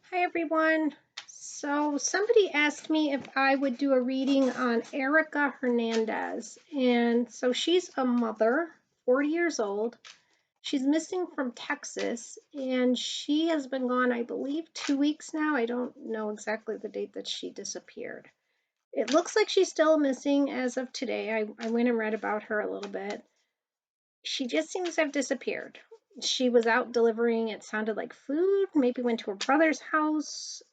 Hi everyone. So somebody asked me if I would do a reading on Erica Hernandez. And so she's a mother, 40 years old. She's missing from Texas and she has been gone, I believe, 2 weeks now. I don't know exactly the date that she disappeared. It looks like she's still missing as of today. I went and read about her a little bit. She just seems to have disappeared. She was out delivering, it sounded like food, maybe went to her brother's house.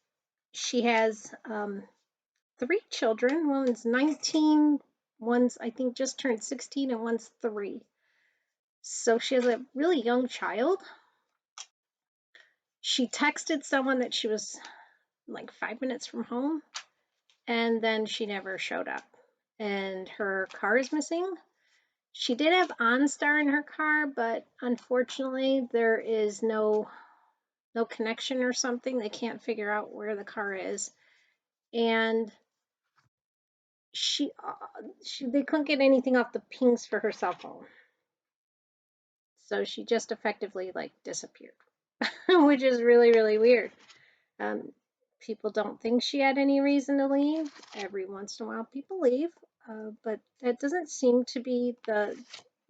She has 3 children. One's 19, one's, I think, just turned 16, and one's 3. So she has a really young child. She texted someone that she was like 5 minutes from home, and then she never showed up. And her car is missing. She did have OnStar in her car, but unfortunately, there is no connection or something. They can't figure out where the car is. And they couldn't get anything off the pings for her cell phone. So she just effectively like disappeared, which is really, really weird. People don't think she had any reason to leave. Every once in a while people leave, but that doesn't seem to be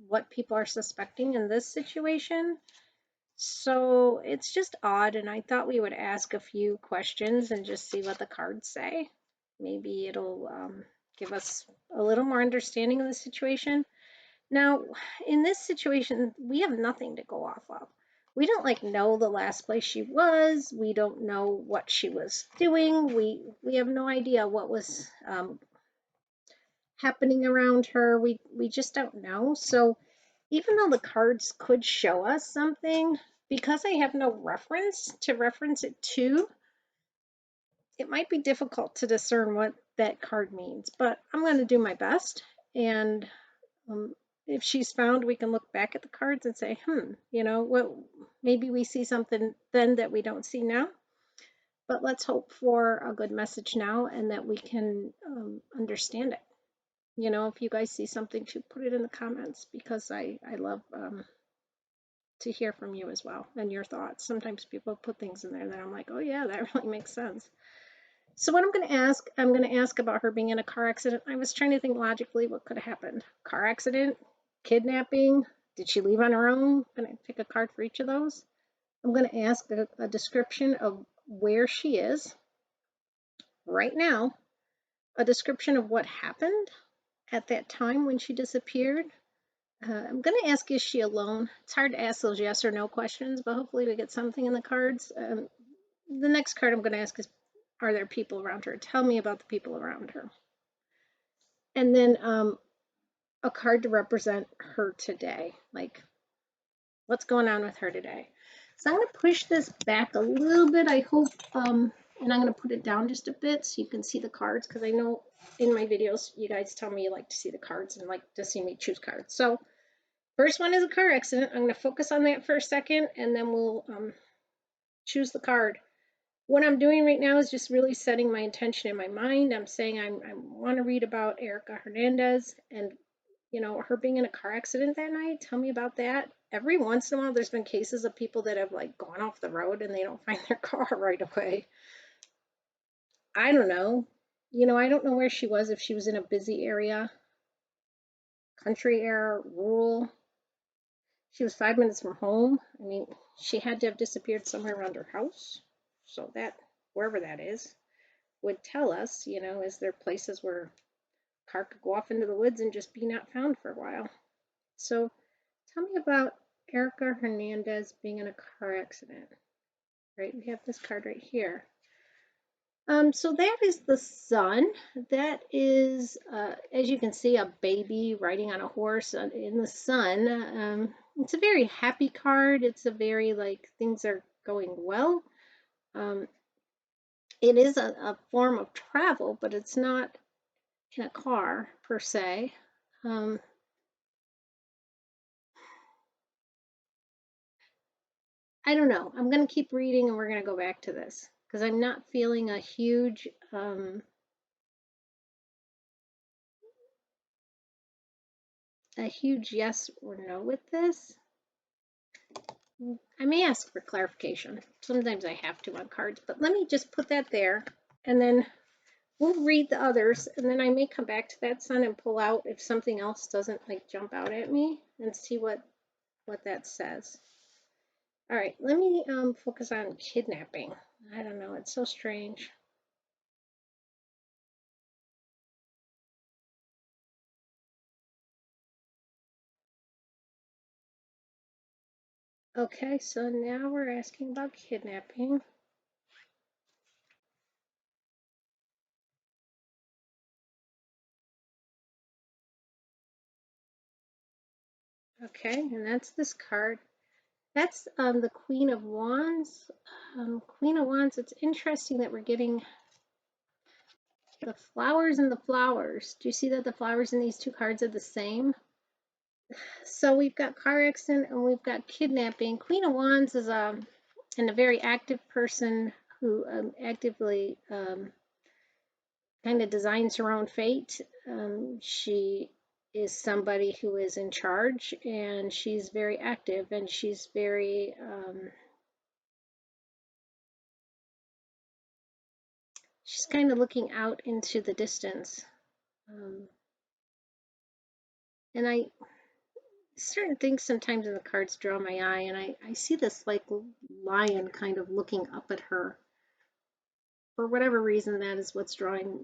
what people are suspecting in this situation. So it's just odd, and I thought we would ask a few questions and just see what the cards say. Maybe it'll give us a little more understanding of the situation. Now, in this situation, we have nothing to go off of. We don't know the last place she was. We don't know what she was doing. We have no idea what was happening around her. We just don't know. So even though the cards could show us something, because I have no reference to reference it to, it might be difficult to discern what that card means. But I'm going to do my best, and if she's found, we can look back at the cards and say, what, maybe we see something then that we don't see now. But let's hope for a good message now and that we can understand it. If you guys see something, to put it in the comments, because I love to hear from you as well and your thoughts. Sometimes people put things in there that I'm like, oh yeah, that really makes sense. So what I'm going to ask about her being in a car accident. I was trying to think logically what could have happened. Car accident, kidnapping, did she leave on her own? I'm going to pick a card for each of those. I'm going to ask a description of where she is right now, a description of what happened at that time when she disappeared. I'm going to ask, is she alone? It's hard to ask those yes or no questions, but hopefully we get something in the cards. The next card I'm going to ask is, are there people around her? Tell me about the people around her. And then a card to represent her today, like what's going on with her today. So I'm going to push this back a little bit, I hope, and I'm going to put it down just a bit so you can see the cards, because I know in my videos you guys tell me you like to see the cards and like to see me choose cards. So first one is a car accident. I'm going to focus on that for a second, and then we'll choose the card. What I'm doing right now is just really setting my intention in my mind. I'm saying I want to read about Erica Hernandez and, her being in a car accident that night. Tell me about that. Every once in a while, there's been cases of people that have gone off the road and they don't find their car right away. I don't know. I don't know where she was, if she was in a busy area, country area, rural. She was 5 minutes from home. I mean, she had to have disappeared somewhere around her house. So that, wherever that is, would tell us, is there places where a car could go off into the woods and just be not found for a while. So tell me about Erica Hernandez being in a car accident. Right, we have this card right here. So that is the sun. That is, as you can see, a baby riding on a horse in the sun. It's a very happy card. It's a very, things are going well. It is a form of travel, but it's not in a car per se. I don't know. I'm going to keep reading and we're going to go back to this because I'm not feeling a huge yes or no with this. I may ask for clarification. Sometimes I have to on cards, but let me just put that there, and then we'll read the others, and then I may come back to that sun and pull out if something else doesn't like jump out at me and see what that says. All right, let me focus on kidnapping. I don't know, it's so strange. Okay, so now we're asking about kidnapping. Okay, and that's this card. That's the Queen of Wands. Queen of Wands, it's interesting that we're getting the flowers and the flowers. Do you see that the flowers in these two cards are the same? So we've got car accident and we've got kidnapping. Queen of Wands is a very active person who actively kind of designs her own fate. She is somebody who is in charge, and she's very active, and she's very she's kind of looking out into the distance. And certain things sometimes in the cards draw my eye, and I see this like lion kind of looking up at her. For whatever reason, that is what's drawing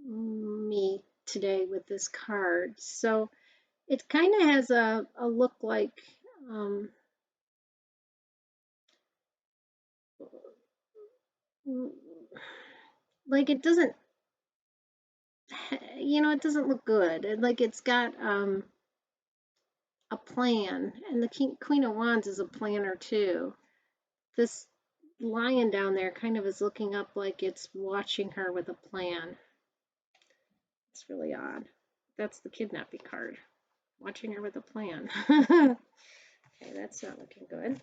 me today with this card. So it kind of has a look like it doesn't, it doesn't look good. Like it's got a plan, and the Queen of Wands is a planner too. This lion down there kind of is looking up like it's watching her with a plan. It's really odd. That's the kidnapping card, watching her with a plan. Okay, that's not looking good.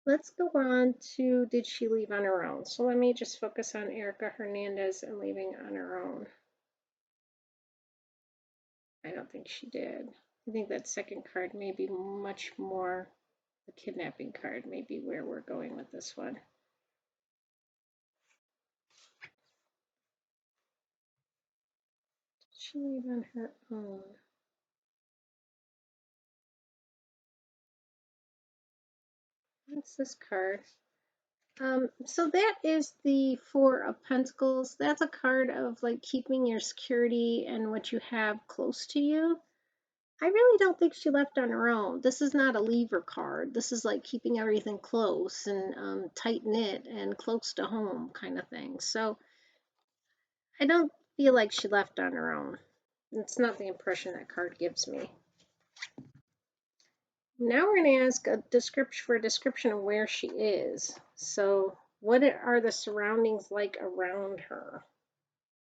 Let's go on to, did she leave on her own? So let me just focus on Erica Hernandez and leaving on her own. I don't think she did. I think that second card may be much more, the kidnapping card may be where we're going with this one. Did she leave on her own? What's this card? So that is the Four of Pentacles. That's a card of like keeping your security and what you have close to you. I really don't think she left on her own. This is not a leaver card. This is like keeping everything close and tight knit and close to home kind of thing. So I don't feel like she left on her own. It's not the impression that card gives me. Now we're going to ask a description of where she is. So what are the surroundings like around her?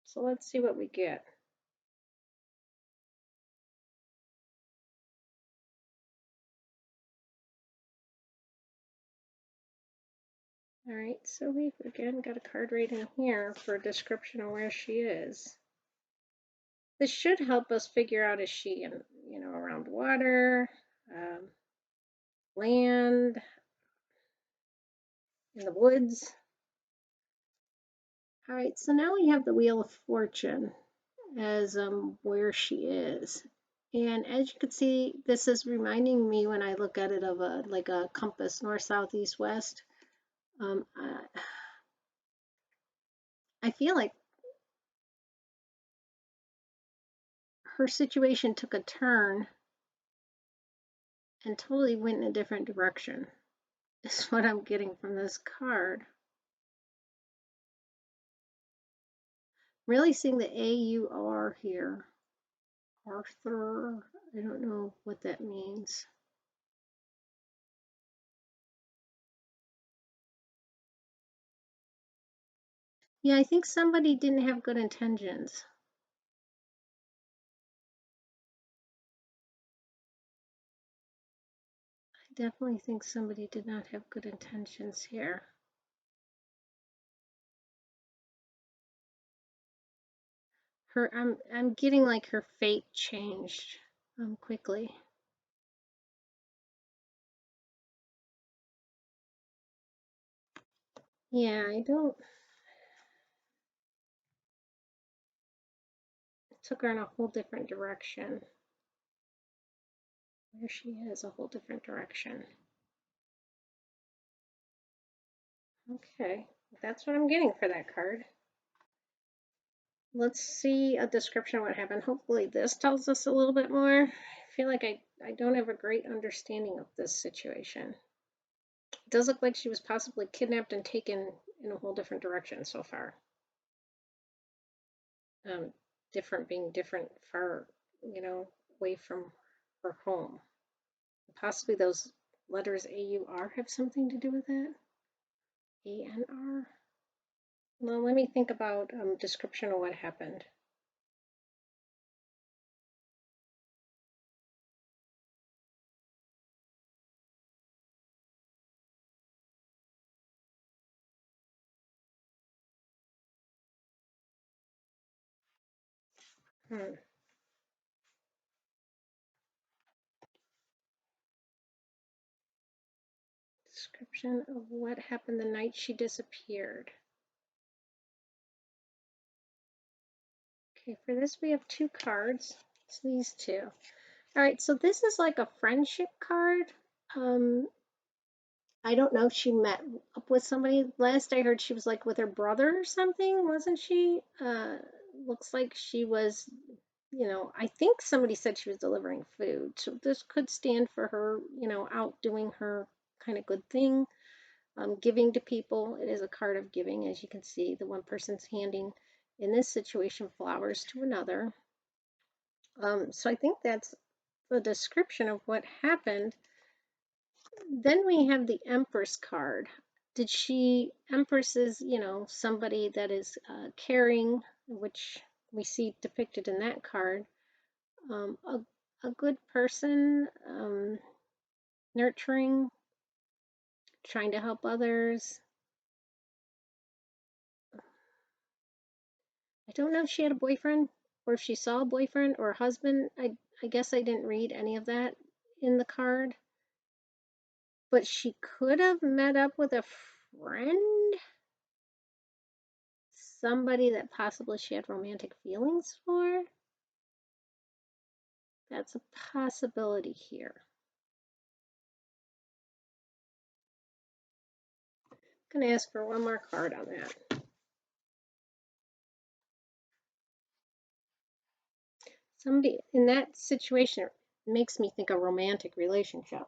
So let's see what we get. All right, so we've again got a card right in here for a description of where she is. This should help us figure out, is she in, around water, land, in the woods? All right, so now we have the Wheel of Fortune as where she is. And as you can see, this is reminding me when I look at it of like a compass, north, south, east, west. I feel like her situation took a turn and totally went in a different direction, is what I'm getting from this card. Really seeing the A-U-R here. Arthur, I don't know what that means. Yeah, I think somebody didn't have good intentions. I definitely think somebody did not have good intentions here. I'm getting like her fate changed quickly. Yeah, I don't. It took her in a whole different direction. There she is, a whole different direction. Okay, that's what I'm getting for that card. Let's see a description of what happened. Hopefully this tells us a little bit more. I feel like I don't have a great understanding of this situation. It does look like she was possibly kidnapped and taken in a whole different direction so far. Different being different, far, away from her home. Possibly those letters AUR have something to do with that. ANR. Well, let me think about description of what happened. Hmm. Description of what happened the night she disappeared. Okay, for this we have two cards. It's these two. All right, so this is like a friendship card. I don't know if she met up with somebody. Last I heard she was like with her brother or something, wasn't she? Looks like she was, I think somebody said she was delivering food. So this could stand for her, out doing her kind of good thing, giving to people. It is a card of giving, as you can see. The one person's handing, in this situation, flowers to another. So I think that's the description of what happened. Then we have the Empress card. Did she, Empress is, somebody that is caring, which we see depicted in that card. A good person, nurturing, trying to help others. I don't know if she had a boyfriend or if she saw a boyfriend or a husband. I guess I didn't read any of that in the card. But she could have met up with a friend, somebody that possibly she had romantic feelings for. That's a possibility here. I'm going to ask for one more card on that. Somebody in that situation makes me think a romantic relationship.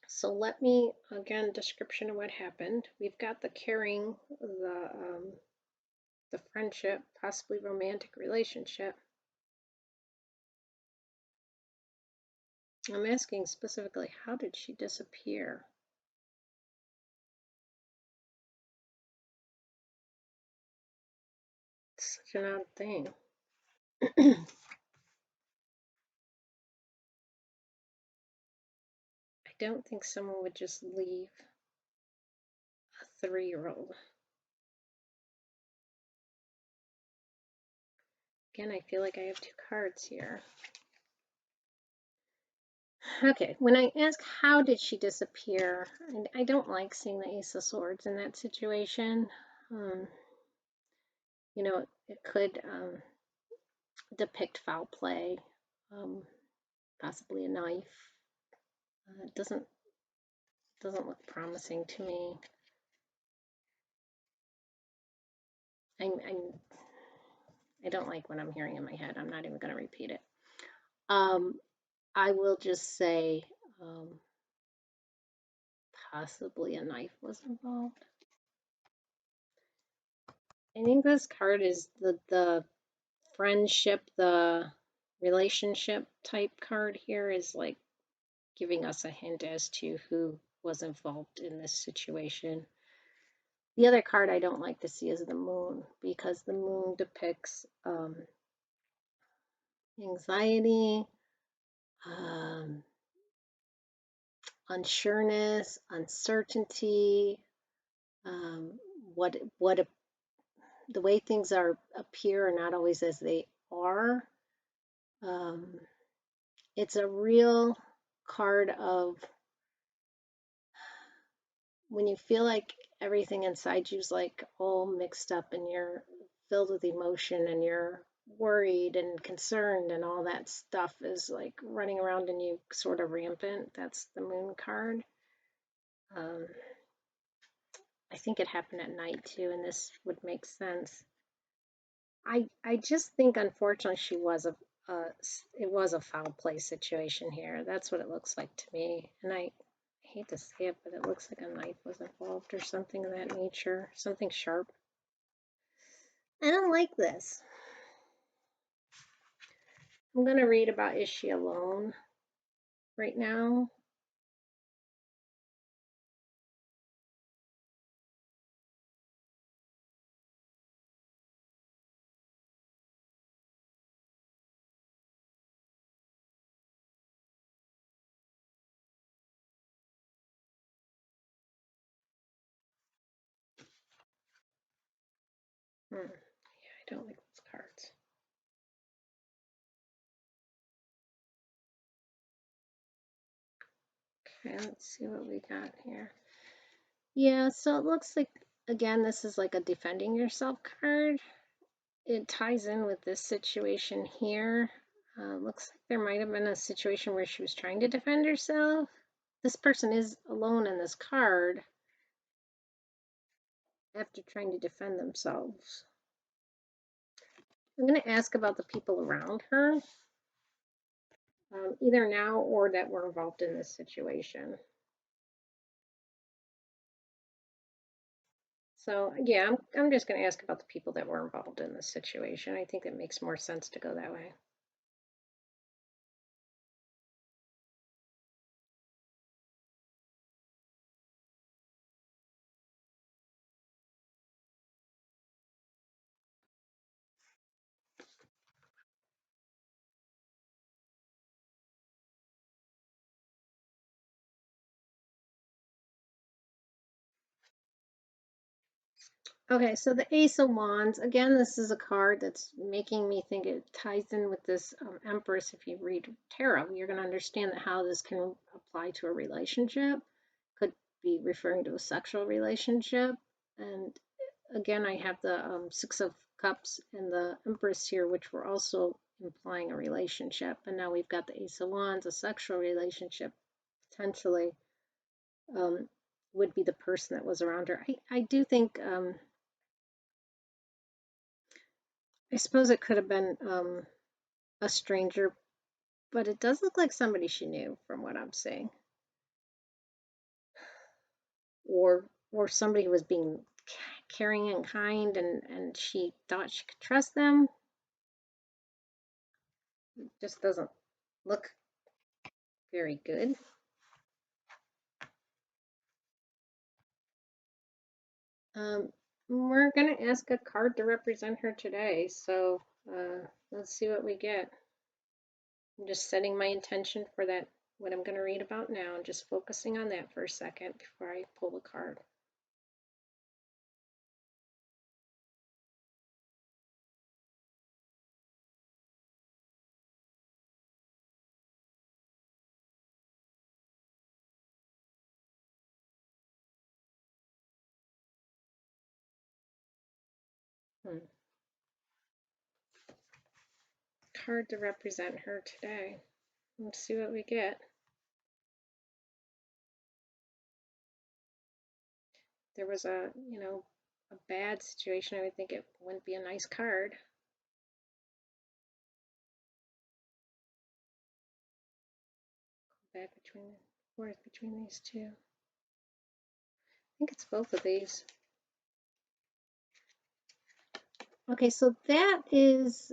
So let me, again, description of what happened. We've got the caring, the friendship, possibly romantic relationship. I'm asking specifically, how did she disappear? It's such an odd thing. I don't think someone would just leave a 3-year-old. Again, I feel like I have two cards here. Okay, when I ask how did she disappear, I don't like seeing the Ace of Swords in that situation. It could depict foul play, possibly a knife. It doesn't look promising to me. I don't like what I'm hearing in my head. I'm not even going to repeat it. I will just say possibly a knife was involved. I think this card is the friendship, the relationship type card here is like giving us a hint as to who was involved in this situation. The other card I don't like to see is the moon, because the moon depicts anxiety, unsureness, uncertainty, what the way things appear are not always as they are. It's a real card of when you feel like everything inside you's like all mixed up and you're filled with emotion and you're worried and concerned and all that stuff is like running around in you sort of rampant, that's the moon card. Um, I think it happened at night too, and this would make sense. I just think unfortunately she was it was a foul play situation here. That's what it looks like to me. And I hate to say it, but it looks like a knife was involved or something of that nature, something sharp. I don't like this. I'm going to read about is she alone right now. Yeah, I don't like those cards. Okay, let's see what we got here. Yeah, so it looks like, again, this is like a defending yourself card. It ties in with this situation here. Looks like there might have been a situation where she was trying to defend herself. This person is alone in this card after trying to defend themselves. I'm going to ask about the people around her, either now or that were involved in this situation. So yeah, I'm just going to ask about the people that were involved in this situation. I think it makes more sense to go that way. Okay, so the Ace of Wands, again, this is a card that's making me think it ties in with this Empress. If you read tarot, you're going to understand that how this can apply to a relationship. Could be referring to a sexual relationship. And again, I have the Six of Cups and the Empress here, which were also implying a relationship. And now we've got the Ace of Wands, a sexual relationship, potentially would be the person that was around her. I do think... I suppose it could have been a stranger, but it does look like somebody she knew from what I'm seeing. Or somebody who was being caring and kind and she thought she could trust them. It just doesn't look very good. We're going to ask a card to represent her today, so let's see what we get. I'm just setting my intention for that, what I'm going to read about now, and just focusing on that for a second before I pull the card. Card to represent her today. Let's see what we get. There was a bad situation. I would think it wouldn't be a nice card. Back between, where's between these two? I think it's both of these. Okay, so that is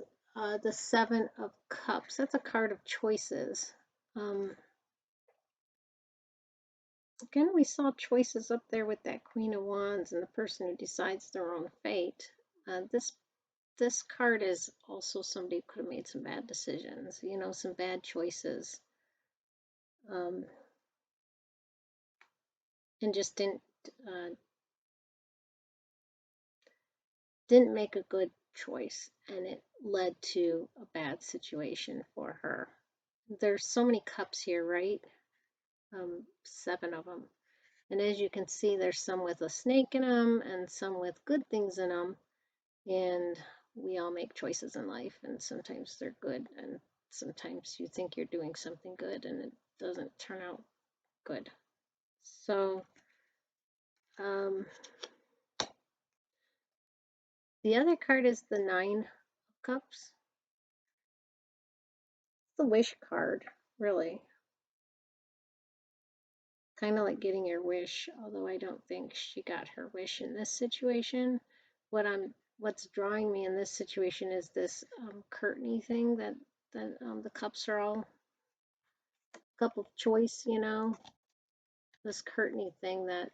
the Seven of Cups. That's a card of choices. Again, we saw choices up there with that Queen of Wands and the person who decides their own fate. This card is also somebody who could have made some bad decisions, some bad choices, and just didn't make a good choice, and it led to a bad situation for her. There's so many cups here, right? 7 of them. And as you can see, there's some with a snake in them and some with good things in them. And we all make choices in life, and sometimes they're good, and sometimes you think you're doing something good and it doesn't turn out good. So the other card is the 9 of Cups. It's the wish card, really. Kind of like getting your wish, although I don't think she got her wish in this situation. What's drawing me in this situation is this curtainy thing that the cups are all cup of choice, you know, this curtainy thing that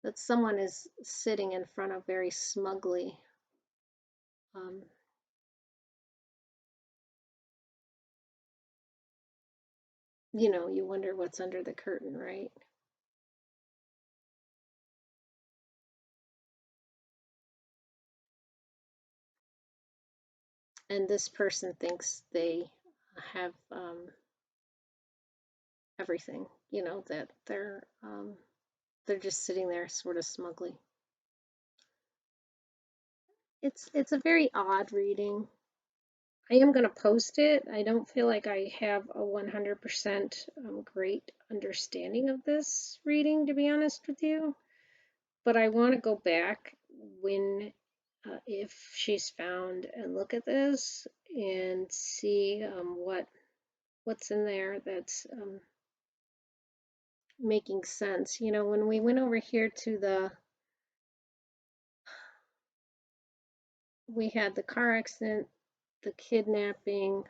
that someone is sitting in front of very smugly. You know, you wonder what's under the curtain, right? And this person thinks they have everything, you know, that they're just sitting there sort of smugly. It's a very odd reading. I am going to post it. I don't feel like I have a 100% great understanding of this reading, to be honest with you. But I want to go back when, if she's found, and look at this and see what's in there that's making sense. You know, when we went over here to we had the car accident, the kidnapping,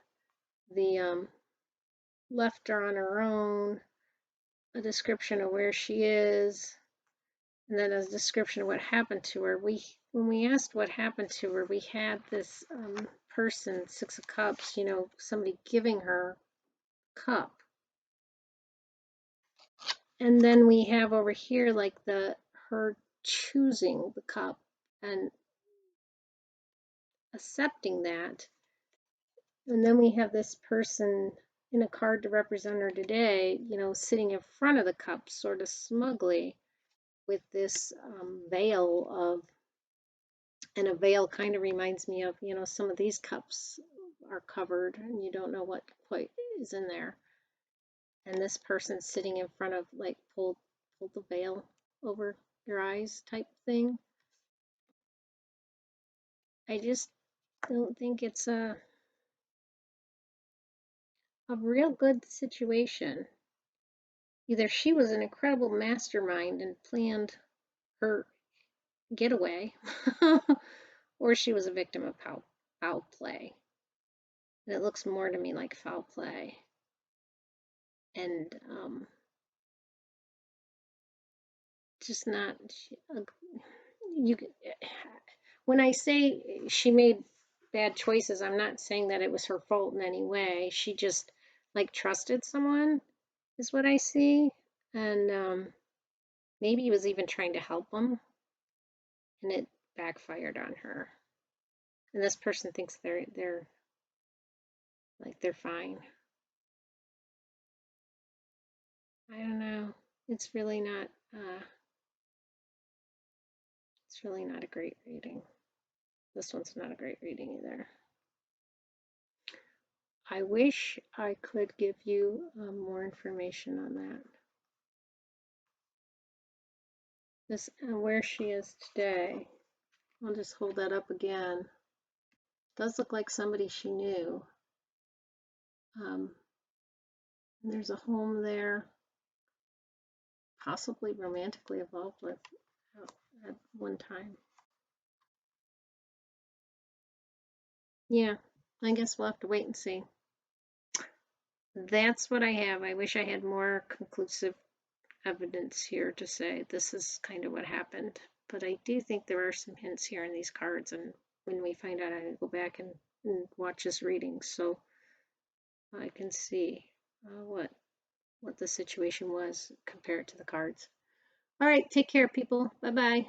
the left her on her own, a description of where she is, and then a description of what happened to her. When we asked what happened to her, we had this person, 6 of Cups, you know, somebody giving her cup. And then we have over here like her choosing the cup and accepting that. And then we have this person in a card to represent her today, you know, sitting in front of the cup sort of smugly with this veil of, and a veil kind of reminds me of, you know, some of these cups are covered and you don't know what quite is in there. And this person sitting in front of, like, pull the veil over your eyes type thing. I just don't think it's a real good situation. Either she was an incredible mastermind and planned her getaway, or she was a victim of foul play. And it looks more to me like foul play. And just not you. When I say she made bad choices, I'm not saying that it was her fault in any way. She just like trusted someone, is what I see, and maybe he was even trying to help them, and it backfired on her. And this person thinks they're like they're fine. I don't know. It's really not. It's really not a great reading. This one's not a great reading either. I wish I could give you more information on that. This and where she is today. I'll just hold that up again. Does look like somebody she knew. There's a home there, possibly romantically involved with at one time. Yeah, I guess we'll have to wait and see. That's what I have. I wish I had more conclusive evidence here to say this is kind of what happened. But I do think there are some hints here in these cards, and when we find out, I'm going to go back and watch this reading so I can see what the situation was compared to the cards. All right, take care, people. Bye-bye.